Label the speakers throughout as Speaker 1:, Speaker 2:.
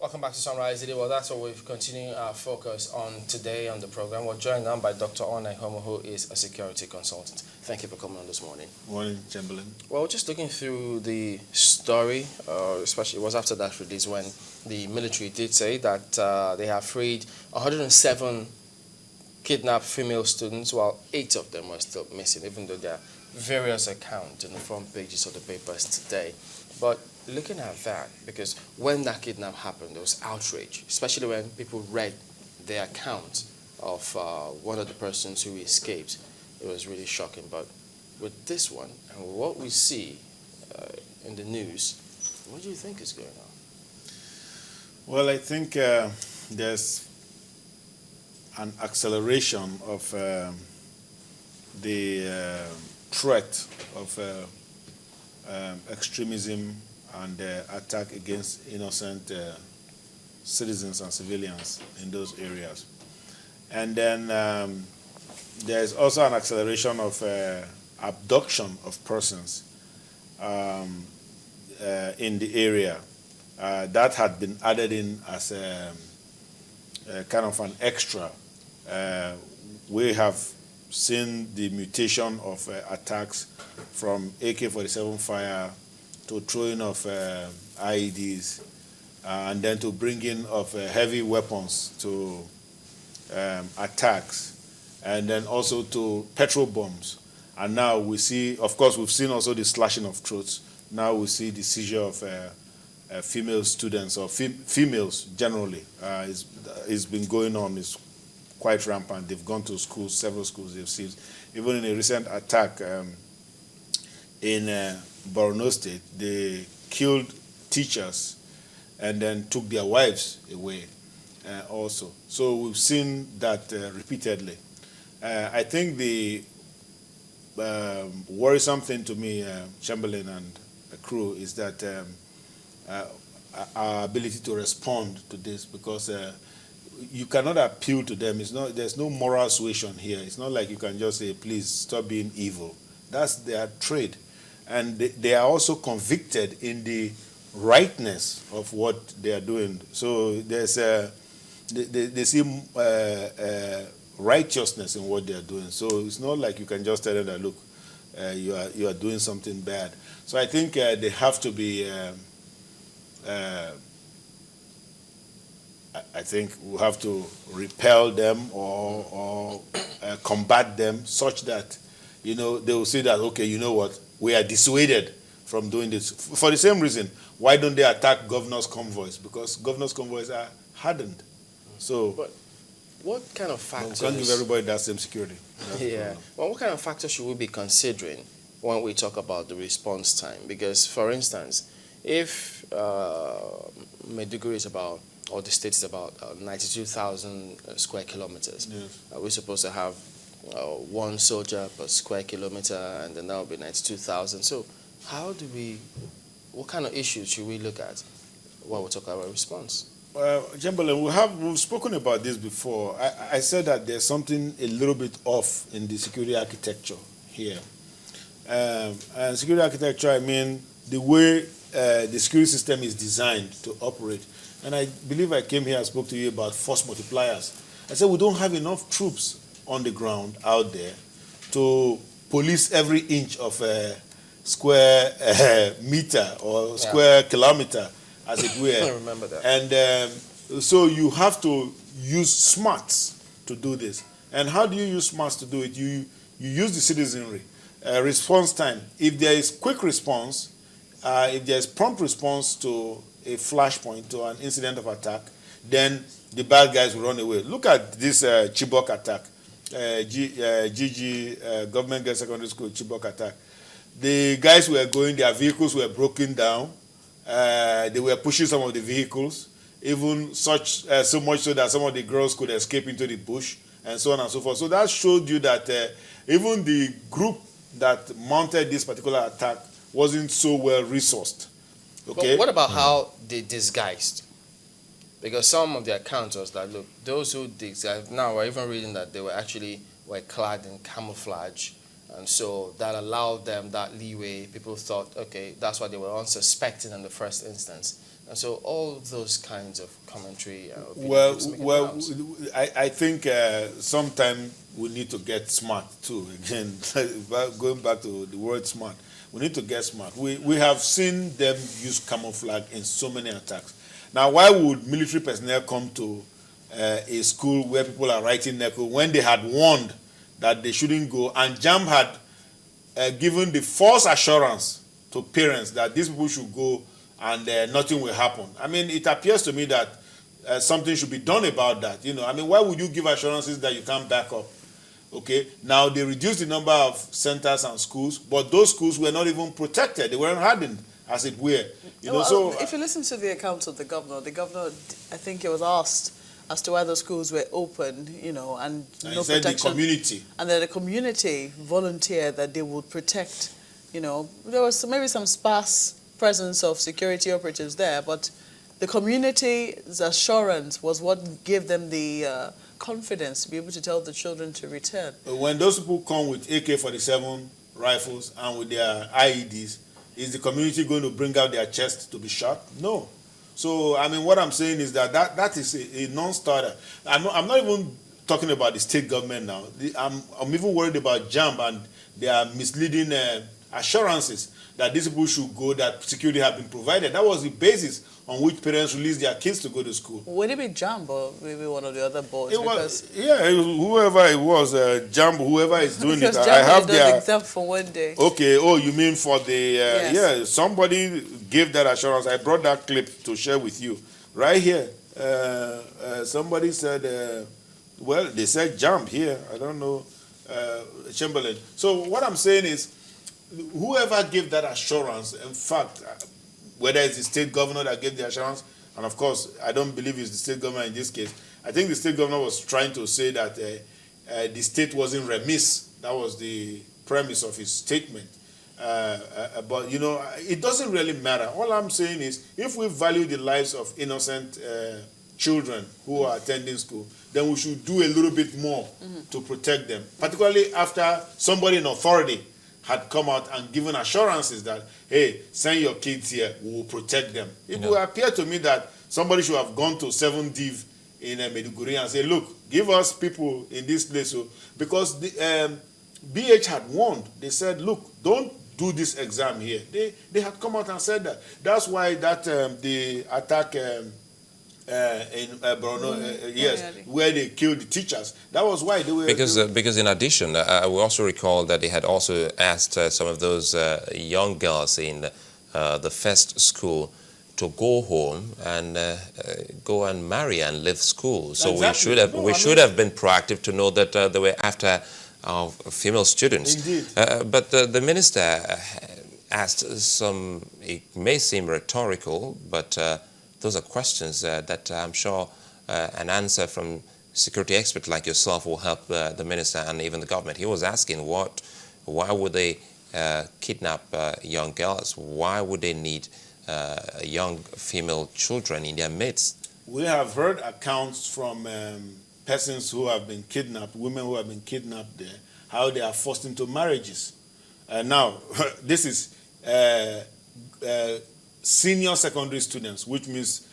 Speaker 1: Welcome back to Sunrise Today. Well, that's what we've continued our focus on today on the program. We're joined now by Dr. Ona Ekhomu, who is a security consultant. Thank you for coming on this morning.
Speaker 2: Morning, Chamberlain.
Speaker 1: Well, just looking through the story, especially it was after that release when the military did say that they have freed 107 kidnapped female students, while 8 of them are still missing, even though there are various accounts on the front pages of the papers today. But looking at that, because when that kidnap happened, there was outrage, especially when people read the account of one of the persons who escaped. It was really shocking. But with this one, and what we see in the news, what do you think is going on?
Speaker 2: Well, I think there's an acceleration of the threat of extremism and attack against innocent citizens and civilians in those areas. And then there's also an acceleration of abduction of persons in the area. That had been added in as a kind of an extra. We have seen the mutation of attacks from AK-47 fire to throwing of IEDs, and then to bringing of heavy weapons to attacks, and then also to petrol bombs. And now we see, of course, we've seen also the slashing of throats. Now we see the seizure of female students, or females generally. It's been going on. It's quite rampant. They've gone to schools, several schools they've seized. Even in a recent attack in Borno State, they killed teachers and then took their wives away also. So we've seen that repeatedly. I think the worrisome thing to me, Chamberlain and the crew, is that our ability to respond to this, because you cannot appeal to them. There's no moral suasion here. It's not like you can just say, please stop being evil. That's their trade. And they are also convicted in the rightness of what they are doing. So there's they see righteousness in what they are doing. So it's not like you can just tell them that, look, you are doing something bad. So I think they have to be. I think we have to repel them or combat them such that, they will say that, okay, you know what, we are dissuaded from doing this. For the same reason, why don't they attack governors' convoys? Because governors' convoys are hardened. So,
Speaker 1: but what kind of factors?
Speaker 2: We can't give everybody that same security.
Speaker 1: Yeah. Well, what kind of factors should we be considering when we talk about the response time? Because, for instance, if Maiduguri is about, or the state is about 92,000 square kilometers,
Speaker 2: yes.
Speaker 1: Are we supposed to have one soldier per square kilometer, and then that will be 92,000? So what kind of issues should we look at when we talk about response?
Speaker 2: Chamberlain, we've spoken about this before. I said that there's something a little bit off in the security architecture here. And security architecture, I mean the way the security system is designed to operate. And I believe I came here and spoke to you about force multipliers. I said we don't have enough troops on the ground out there to police every inch of a square meter or square kilometer, as it were.
Speaker 1: I remember that.
Speaker 2: And so you have to use smarts to do this. And how do you use smarts to do it? You use the citizenry. Response time. If there is quick response, if there is prompt response to a flashpoint, to an incident of attack, then the bad guys will run away. Look at this Chibok attack, Government Girls Secondary School Chibok attack. The guys were going, their vehicles were broken down. They were pushing some of the vehicles, even so much so that some of the girls could escape into the bush, and so on and so forth. So that showed you that even the group that mounted this particular attack wasn't so well resourced. Okay.
Speaker 1: But what about how they disguised? Because some of the accounts was that, look, those who disguised, now we're even reading that they were clad in camouflage, and so that allowed them that leeway. People thought, okay, that's why they were unsuspecting in the first instance. And so all those kinds of commentary
Speaker 2: Well,
Speaker 1: opinions make
Speaker 2: well,
Speaker 1: rounds.
Speaker 2: I think sometimes we need to get smart too. Again, going back to the word smart, we need to get smart. We have seen them use camouflage in so many attacks. Now, why would military personnel come to a school where people are writing NECO when they had warned that they shouldn't go, and JAM had given the false assurance to parents that these people should go and nothing will happen? I mean, it appears to me that something should be done about that. I mean, why would you give assurances that you can't back up? Okay, now they reduced the number of centers and schools, but those schools were not even protected. They weren't hardened, as it were.
Speaker 3: So if you listen to the accounts of the governor, I think he was asked as to why those schools were open, and no
Speaker 2: said
Speaker 3: protection.
Speaker 2: the community.
Speaker 3: And then the community volunteered that they would protect, there was maybe some sparse presence of security operatives there, but the community's assurance was what gave them the confidence to be able to tell the children to return.
Speaker 2: When those people come with AK-47 rifles and with their IEDs, is the community going to bring out their chest to be shot? No. So, I mean, what I'm saying is that is a non-starter. I'm not even talking about the state government now. I'm even worried about JAMB and their misleading assurances that these people should go, that security have been provided. That was the basis on which parents released their kids to go to school.
Speaker 3: Would it be JAMB or maybe one of the other boards?
Speaker 2: It was whoever it was, JAMB, whoever is doing it. I have their
Speaker 3: exam for one day.
Speaker 2: Okay, you mean for the
Speaker 3: Yes.
Speaker 2: yeah? Somebody gave that assurance. I brought that clip to share with you right here. Somebody said, well, they said JAMB here. I don't know, Chamberlain. So what I'm saying is, whoever gave that assurance, in fact, whether it's the state governor that gave the assurance, and of course, I don't believe it's the state governor in this case. I think the state governor was trying to say that the state wasn't remiss. That was the premise of his statement. But, it doesn't really matter. All I'm saying is, if we value the lives of innocent children who are attending school, then we should do a little bit more to protect them, particularly after somebody in authority had come out and given assurances that, hey, send your kids here, we will protect them. It will appear to me that somebody should have gone to 7 Div in Maiduguri and say, look, give us people in this place. So, because the BH had warned. They said, look, don't do this exam here. They had come out and said that. That's why the attack in Borno, where they killed the teachers. That was why they were...
Speaker 4: Because in addition, I will also recall that they had also asked some of those young girls in the first school to go home and go and marry and leave school. So exactly. we should have been proactive to know that they were after our female students.
Speaker 2: Indeed.
Speaker 4: But the minister asked some, it may seem rhetorical, but those are questions that I'm sure an answer from security expert like yourself will help the minister and even the government. He was asking why would they kidnap young girls? Why would they need young female children in their midst?
Speaker 2: We have heard accounts from persons who have been kidnapped, women who have been kidnapped there, how they are forced into marriages. Now, this is senior secondary students, which means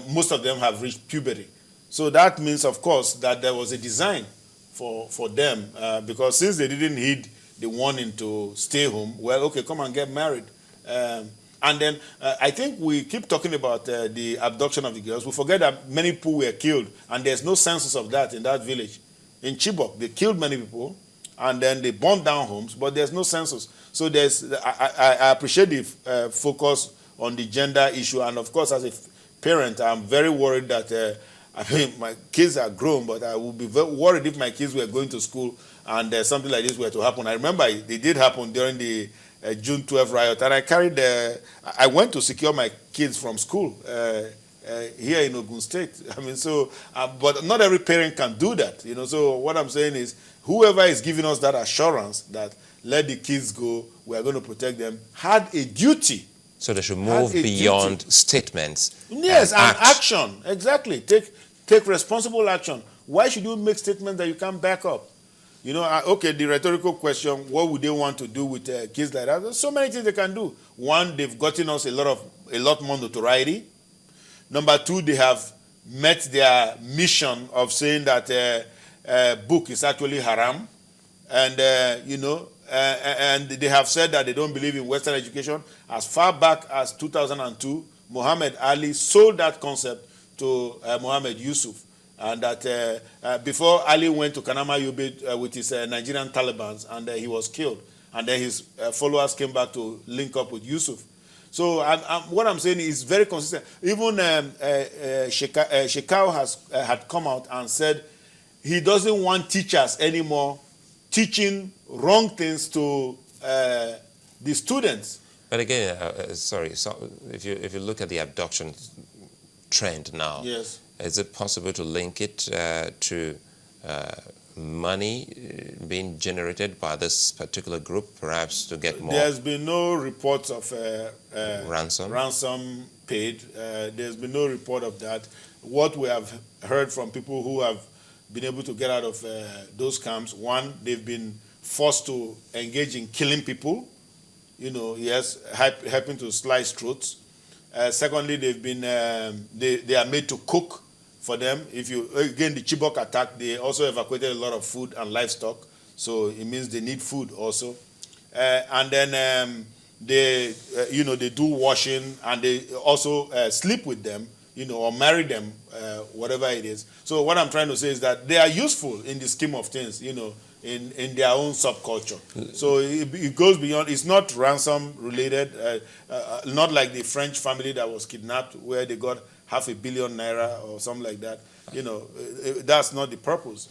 Speaker 2: most of them have reached puberty. So that means, of course, that there was a design for them, because since they didn't heed the warning to stay home, well, okay, come and get married. And then I think we keep talking about the abduction of the girls. We forget that many people were killed, and there's no census of that in that village. In Chibok, they killed many people, and then they burned down homes, but there's no census. So I appreciate the focus on the gender issue, and of course, as a parent, I'm very worried that, my kids are grown, but I would be very worried if my kids were going to school and something like this were to happen. I remember it did happen during the June 12 riot, and I went to secure my kids from school here in Ogun State. I mean, so, but not every parent can do that, So what I'm saying is, whoever is giving us that assurance that let the kids go, we are going to protect them, had a duty.
Speaker 4: So they should move beyond statements.
Speaker 2: Yes, and action. Exactly. Take responsible action. Why should you make statements that you can't back up? Okay, the rhetorical question, what would they want to do with kids like that? There's so many things they can do. One, they've gotten us a lot more notoriety. Number two, they have met their mission of saying that book is actually haram. And, and they have said that they don't believe in Western education. As far back as 2002, Muhammad Ali sold that concept to Muhammad Yusuf. And that before Ali went to Kanama Yobe with his Nigerian Taliban, and he was killed. And then his followers came back to link up with Yusuf. So what I'm saying is very consistent. Even Shekau had come out and said he doesn't want teachers anymore teaching wrong things to the students.
Speaker 4: But again, sorry, so if you look at the abduction trend now,
Speaker 2: yes,
Speaker 4: is it possible to link it to money being generated by this particular group, perhaps to get more?
Speaker 2: There's been no reports of
Speaker 4: ransom
Speaker 2: paid. There's been no report of that. What we have heard from people who have been able to get out of those camps, one, they've been forced to engage in killing people, yes, helping to slice throats. Secondly, they've been they are made to cook for them. If you again the Chibok attack, they also evacuated a lot of food and livestock, so it means they need food also. And then they they do washing, and they also sleep with them, or marry them, whatever it is. So what I'm trying to say is that they are useful in the scheme of things, in their own subculture. So it goes beyond. It's not ransom related, not like the French family that was kidnapped, where they got 500 million naira or something like that. That's not the purpose.